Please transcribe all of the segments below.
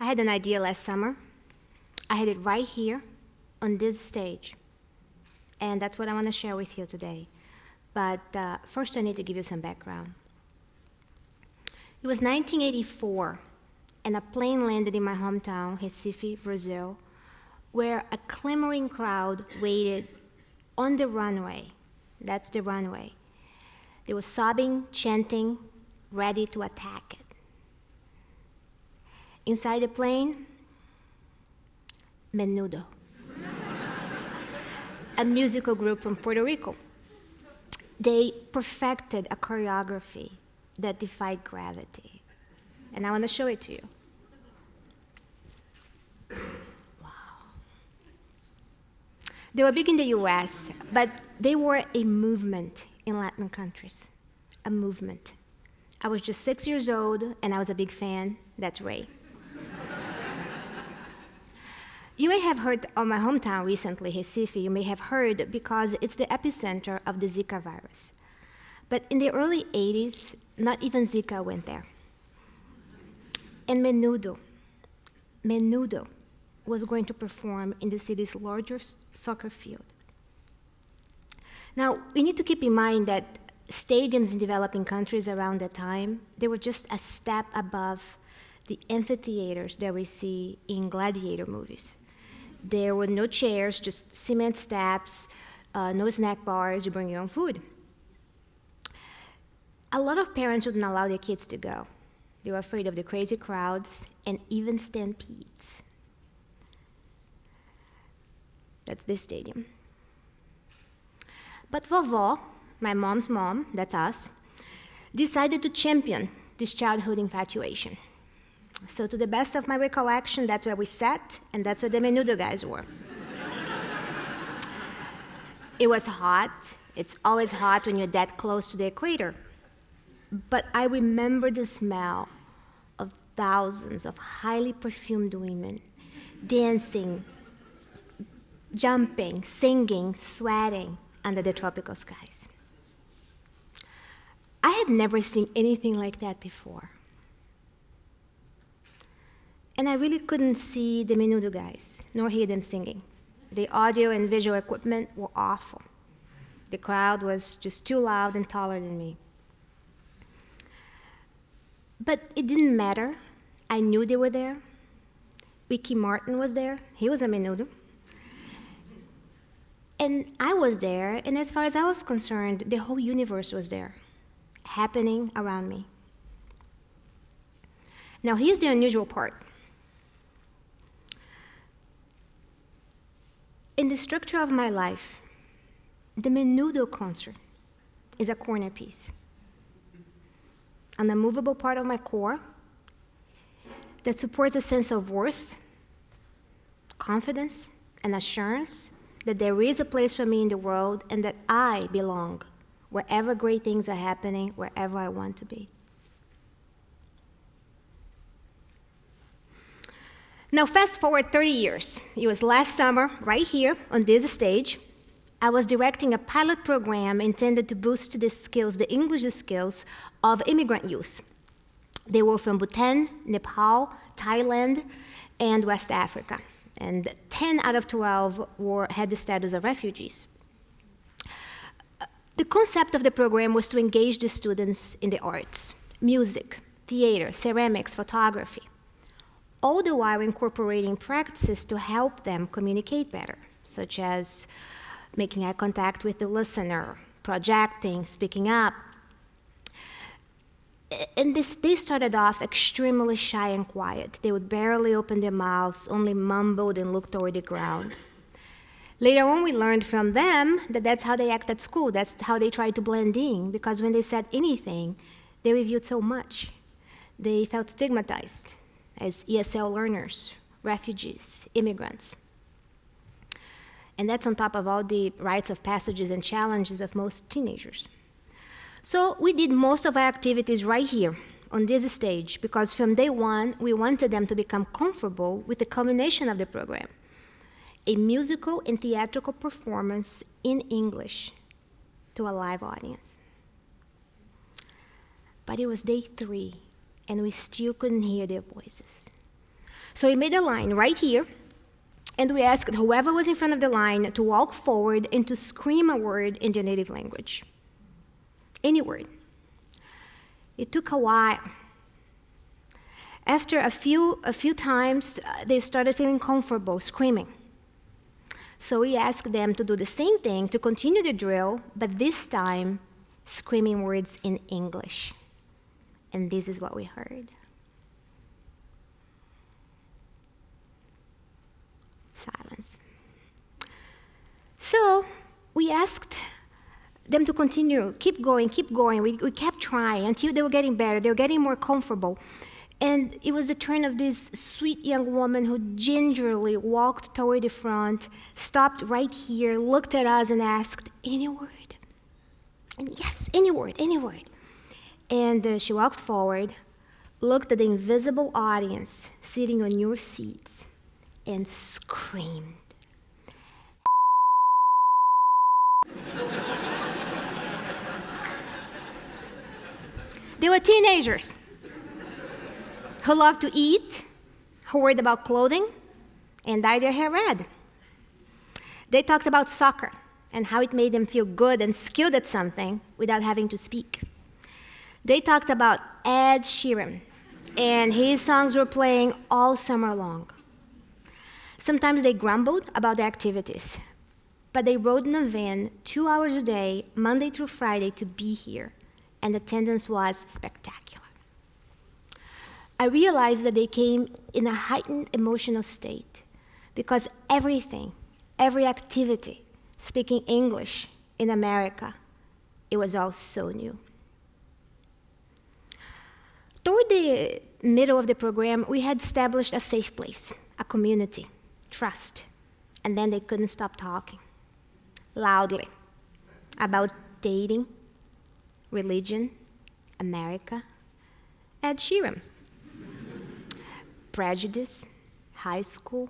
I had an idea last summer. I had it right here on this stage. And that's what I want to share with you today. But first I need to give you some background. It was 1984, and a plane landed in my hometown, Recife, Brazil, where a clamoring crowd waited on the runway. That's the runway. They were sobbing, chanting, ready to attack it. Inside the plane, Menudo, a musical group from Puerto Rico. They perfected a choreography that defied gravity. And I want to show it to you. Wow. They were big in the US, but they were a movement in Latin countries, a movement. I was just 6 years old, and I was a big fan. That's Ray. You may have heard of my hometown recently, Recife. You may have heard because it's the epicenter of the Zika virus. But in the early 80s, not even Zika went there. And Menudo was going to perform in the city's largest soccer field. Now, we need to keep in mind that stadiums in developing countries around that time, they were just a step above the amphitheaters that we see in gladiator movies. There were no chairs, just cement steps, no snack bars, you bring your own food. A lot of parents wouldn't allow their kids to go. They were afraid of the crazy crowds and even stampedes. That's this stadium. But Vovó, my mom's mom, that's us, decided to champion this childhood infatuation. So to the best of my recollection, that's where we sat, and that's where the Menudo guys were. It was hot. It's always hot when you're that close to the equator. But I remember the smell of thousands of highly perfumed women dancing, jumping, singing, sweating under the tropical skies. I had never seen anything like that before. And I really couldn't see the Menudo guys, nor hear them singing. The audio and visual equipment were awful. The crowd was just too loud and taller than me. But it didn't matter. I knew they were there. Ricky Martin was there. He was a Menudo. And I was there, and as far as I was concerned, the whole universe was there, happening around me. Now, here's the unusual part. In the structure of my life, the Menudo concert is a corner piece, an immovable part of my core that supports a sense of worth, confidence, and assurance that there is a place for me in the world and that I belong wherever great things are happening, wherever I want to be. Now, fast forward 30 years. It was last summer, right here on this stage. I was directing a pilot program intended to boost the skills, the English skills, of immigrant youth. They were from Bhutan, Nepal, Thailand, and West Africa. And 10 out of 12 had the status of refugees. The concept of the program was to engage the students in the arts, music, theater, ceramics, photography, all the while incorporating practices to help them communicate better, such as making eye contact with the listener, projecting, speaking up. And they started off extremely shy and quiet. They would barely open their mouths, only mumbled and looked toward the ground. Later on, we learned from them that that's how they act at school. That's how they tried to blend in, because when they said anything, they revealed so much. They felt stigmatized as ESL learners, refugees, immigrants. And that's on top of all the rites of passages and challenges of most teenagers. So we did most of our activities right here on this stage, because from day one, we wanted them to become comfortable with the culmination of the program, a musical and theatrical performance in English to a live audience. But it was day 3, and we still couldn't hear their voices. So we made a line right here, and we asked whoever was in front of the line to walk forward and to scream a word in their native language. Any word. It took a while. After a few times, they started feeling comfortable screaming. So we asked them to do the same thing, to continue the drill, but this time, screaming words in English. And this is what we heard. Silence. So we asked them to continue, keep going, keep going. We kept trying until they were getting better, they were getting more comfortable. And it was the turn of this sweet young woman who gingerly walked toward the front, stopped right here, looked at us and asked, any word? And yes, any word, any word. And she walked forward, looked at the invisible audience sitting on your seats, and screamed. They were teenagers who loved to eat, who worried about clothing, and dyed their hair red. They talked about soccer and how it made them feel good and skilled at something without having to speak. They talked about Ed Sheeran, and his songs were playing all summer long. Sometimes they grumbled about the activities, but they rode in a van 2 hours a day, Monday through Friday, to be here, and attendance was spectacular. I realized that they came in a heightened emotional state because everything, every activity, speaking English in America, it was all so new. Toward the middle of the program, we had established a safe place, a community, trust, and then they couldn't stop talking loudly about dating, religion, America, Ed Sheeran, prejudice, high school,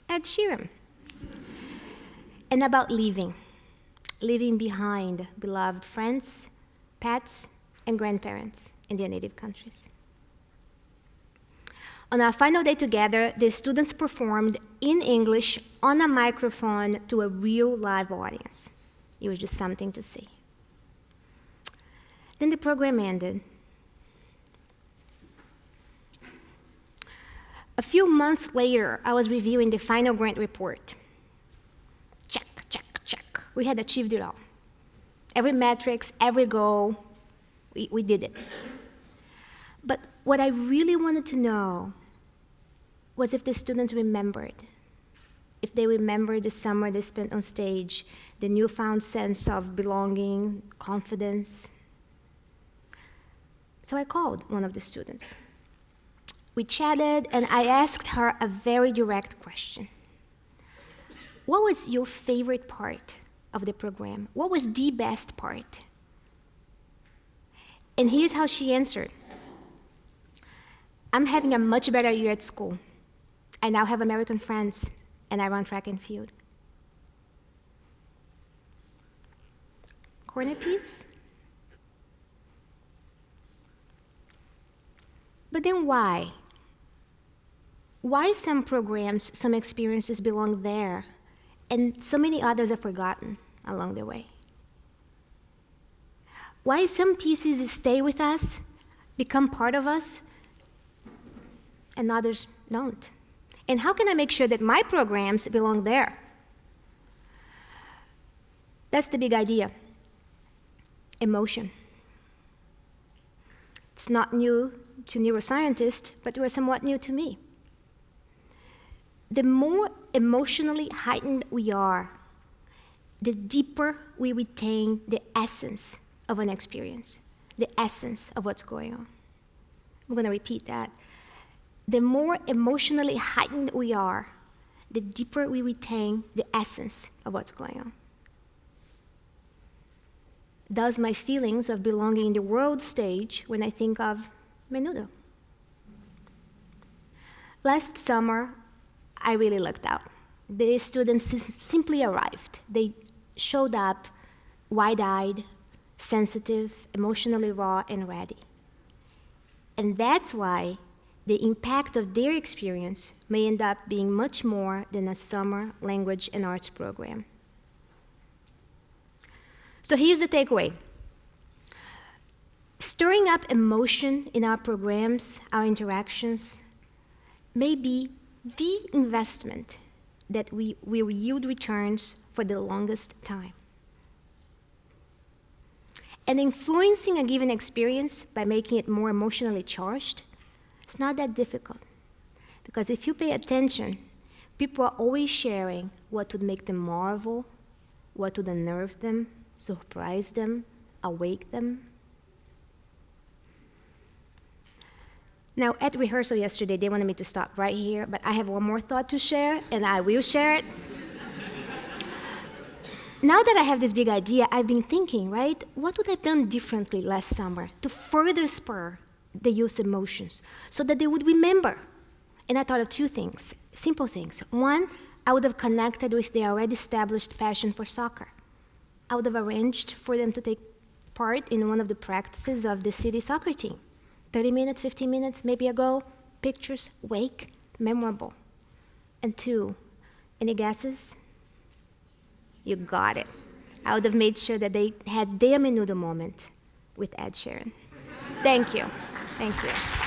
Ed Sheeran, and about leaving behind beloved friends, pets, and grandparents in their native countries. On our final day together, the students performed in English on a microphone to a real live audience. It was just something to see. Then the program ended. A few months later, I was reviewing the final grant report. Check, check, check. We had achieved it all. Every metrics, every goal, we did it. But what I really wanted to know was if the students remembered, if they remembered the summer they spent on stage, the newfound sense of belonging, confidence. So I called one of the students. We chatted, and I asked her a very direct question. What was your favorite part of the program? What was the best part? And here's how she answered. I'm having a much better year at school. I now have American friends, and I run track and field. Corner piece? But then why? Why some programs, some experiences belong there, and so many others are forgotten along the way? Why some pieces stay with us, become part of us, and others don't? And how can I make sure that my programs belong there? That's the big idea. Emotion. It's not new to neuroscientists, but it was somewhat new to me. The more emotionally heightened we are, the deeper we retain the essence of an experience, the essence of what's going on. I'm going to repeat that. The more emotionally heightened we are, the deeper we retain the essence of what's going on. Thus, my feelings of belonging in the world stage when I think of menudo. Last summer, I really lucked out. The students simply arrived. They showed up wide-eyed, sensitive, emotionally raw, and ready. And that's why the impact of their experience may end up being much more than a summer language and arts program. So here's the takeaway. Stirring up emotion in our programs, our interactions, may be the investment that we will yield returns for the longest time. And influencing a given experience by making it more emotionally charged, it's not that difficult. Because if you pay attention, people are always sharing what would make them marvel, what would unnerve them, surprise them, awake them. Now, at rehearsal yesterday, they wanted me to stop right here, but I have one more thought to share, and I will share it. Now that I have this big idea, I've been thinking, right, what would I have done differently last summer to further spur the youth's emotions so that they would remember? And I thought of two things, simple things. One, I would have connected with their already established passion for soccer. I would have arranged for them to take part in one of the practices of the city soccer team. 30 minutes, 15 minutes, maybe a goal, pictures, wake, memorable. And two, any guesses? You got it. I would have made sure that they had their menudo moment with Ed Sheeran. Thank you. Thank you.